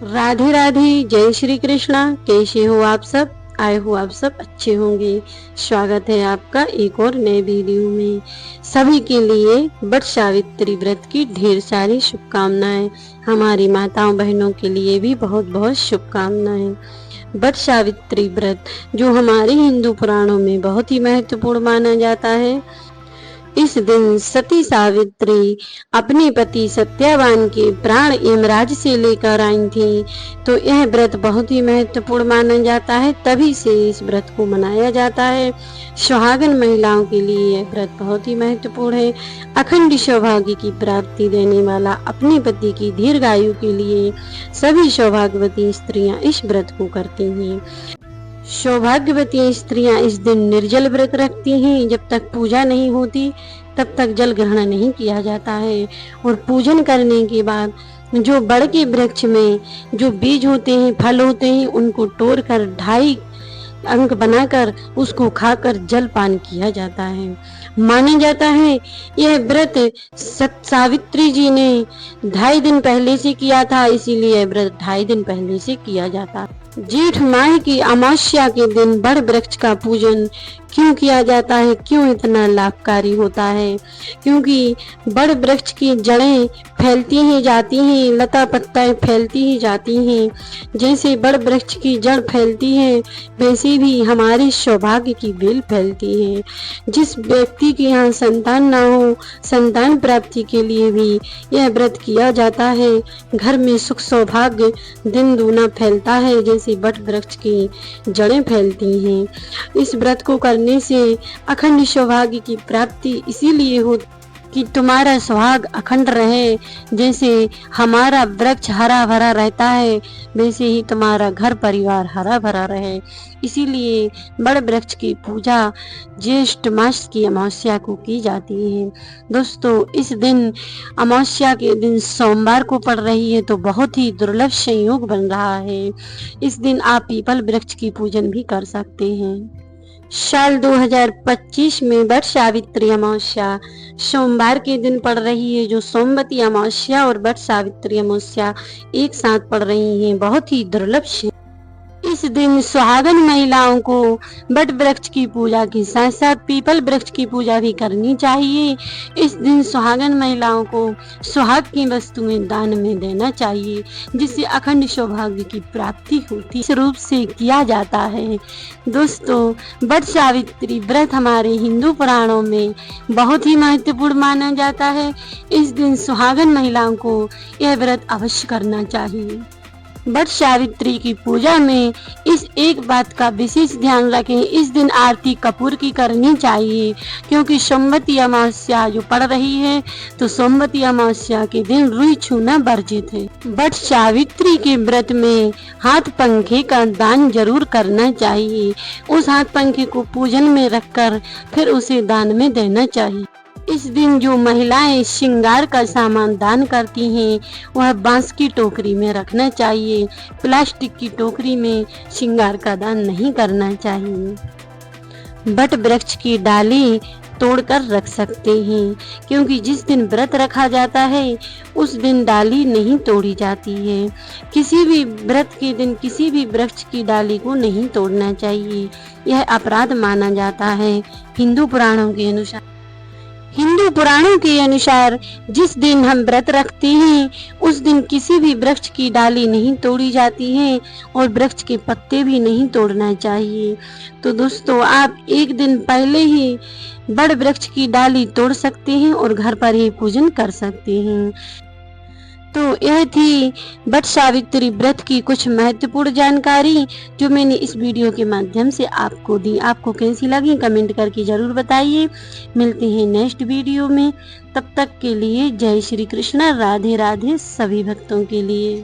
राधे राधे, जय श्री कृष्णा। कैसे हो आप सब? आए हो आप सब अच्छे होंगे। स्वागत है आपका एक और नए वीडियो में। सभी के लिए वट सावित्री व्रत की ढेर सारी शुभकामनाएं। हमारी माताओं बहनों के लिए भी बहुत बहुत शुभकामनाएं। वट सावित्री व्रत जो हमारे हिंदू पुराणों में बहुत ही महत्वपूर्ण माना जाता है। इस दिन सती सावित्री अपने पति सत्यवान के प्राण यमराज से लेकर आई थी, तो यह व्रत बहुत ही महत्वपूर्ण माना जाता है। तभी से इस व्रत को मनाया जाता है। सुहागन महिलाओं के लिए यह व्रत बहुत ही महत्वपूर्ण है। अखंड सौभाग्य की प्राप्ति देने वाला अपने पति की दीर्घायु के लिए सभी सौभाग्यवती स्त्रियां इस व्रत को करती हैं। सौभाग्यवती स्त्रियां इस दिन निर्जल व्रत रखती हैं। जब तक पूजा नहीं होती तब तक जल ग्रहण नहीं किया जाता है। और पूजन करने के बाद जो बड़ के वृक्ष में जो बीज होते हैं, फल होते हैं, उनको तोड़कर 2.5 अंक बनाकर उसको खाकर जल पान किया जाता है। माना जाता है यह व्रत सावित्री जी ने 2.5 दिन पहले से किया था, इसीलिए यह व्रत 2.5 दिन पहले से किया जाता। जेठ माह की अमावस्या के दिन बड़ वृक्ष का पूजन क्यों किया जाता है, क्यों इतना लाभकारी होता है? क्योंकि बड़ वृक्ष की जड़ें फैलती ही जाती हैं, लता पत्ताएं फैलती ही जाती हैं। जैसे बड़ वृक्ष की जड़ फैलती है, वैसे भी हमारे सौभाग्य की बेल फैलती है। जिस व्यक्ति के यहाँ संतान ना हो, संतान प्राप्ति के लिए भी यह व्रत किया जाता है। घर में सुख सौभाग्य दिन दूना फैलता है, जैसे बड़ वृक्ष की जड़ें फैलती हैं। इस व्रत को करने से अखंड सौभाग्य की प्राप्ति इसीलिए हो कि तुम्हारा सुहाग अखंड रहे। जैसे हमारा वृक्ष हरा भरा रहता है, वैसे ही तुम्हारा घर परिवार हरा भरा रहे। इसीलिए बड़ वृक्ष की पूजा ज्येष्ठ मास की अमावस्या को की जाती है। दोस्तों, इस दिन अमावस्या के दिन सोमवार को पड़ रही है, तो बहुत ही दुर्लभ संयोग बन रहा है। इस दिन आप पीपल वृक्ष की पूजन भी कर सकते हैं। साल 2025 में वट सावित्री अमावस्या सोमवार के दिन पड़ रही है, जो सोमवती अमावस्या और वट सावित्री अमावस्या एक साथ पड़ रही हैं। बहुत ही दुर्लभ है। इस दिन सुहागन महिलाओं को वट वृक्ष की पूजा के साथ साथ पीपल वृक्ष की पूजा भी करनी चाहिए। इस दिन सुहागन महिलाओं को सुहाग की वस्तुएं दान में देना चाहिए, जिससे अखंड सौभाग्य की प्राप्ति होती है। इस रूप से किया जाता है। दोस्तों, वट सावित्री व्रत हमारे हिंदू पुराणों में बहुत ही महत्वपूर्ण माना जाता है। इस दिन सुहागन महिलाओं को यह व्रत अवश्य करना चाहिए। वट सावित्री की पूजा में इस एक बात का विशेष ध्यान रखें, इस दिन आरती कपूर की करनी चाहिए, क्योंकि सोमवती अमावस्या जो पड़ रही है, तो सोमवती अमावस्या के दिन रुई छूना वर्जित है। वट सावित्री के व्रत में हाथ पंखे का दान जरूर करना चाहिए। उस हाथ पंखे को पूजन में रखकर फिर उसे दान में देना चाहिए। इस दिन जो महिलाएं श्रृंगार का सामान दान करती हैं, वह बांस की टोकरी में रखना चाहिए। प्लास्टिक की टोकरी में श्रृंगार का दान नहीं करना चाहिए। वट वृक्ष की डाली तोड़कर रख सकते हैं, क्योंकि जिस दिन व्रत रखा जाता है उस दिन डाली नहीं तोड़ी जाती है। किसी भी व्रत के दिन किसी भी वृक्ष की डाली को नहीं तोड़ना चाहिए, यह अपराध माना जाता है। हिंदू पुराणों के अनुसार जिस दिन हम व्रत रखते हैं उस दिन किसी भी वृक्ष की डाली नहीं तोड़ी जाती है और वृक्ष के पत्ते भी नहीं तोड़ना चाहिए। तो दोस्तों, आप एक दिन पहले ही बड़ वृक्ष की डाली तोड़ सकते हैं और घर पर ही पूजन कर सकते हैं। तो यह थी वट सावित्री व्रत की कुछ महत्वपूर्ण जानकारी जो मैंने इस वीडियो के माध्यम से आपको दी। आपको कैसी लगी कमेंट करके जरूर बताइए। मिलते हैं नेक्स्ट वीडियो में। तब तक के लिए जय श्री कृष्णा। राधे राधे सभी भक्तों के लिए।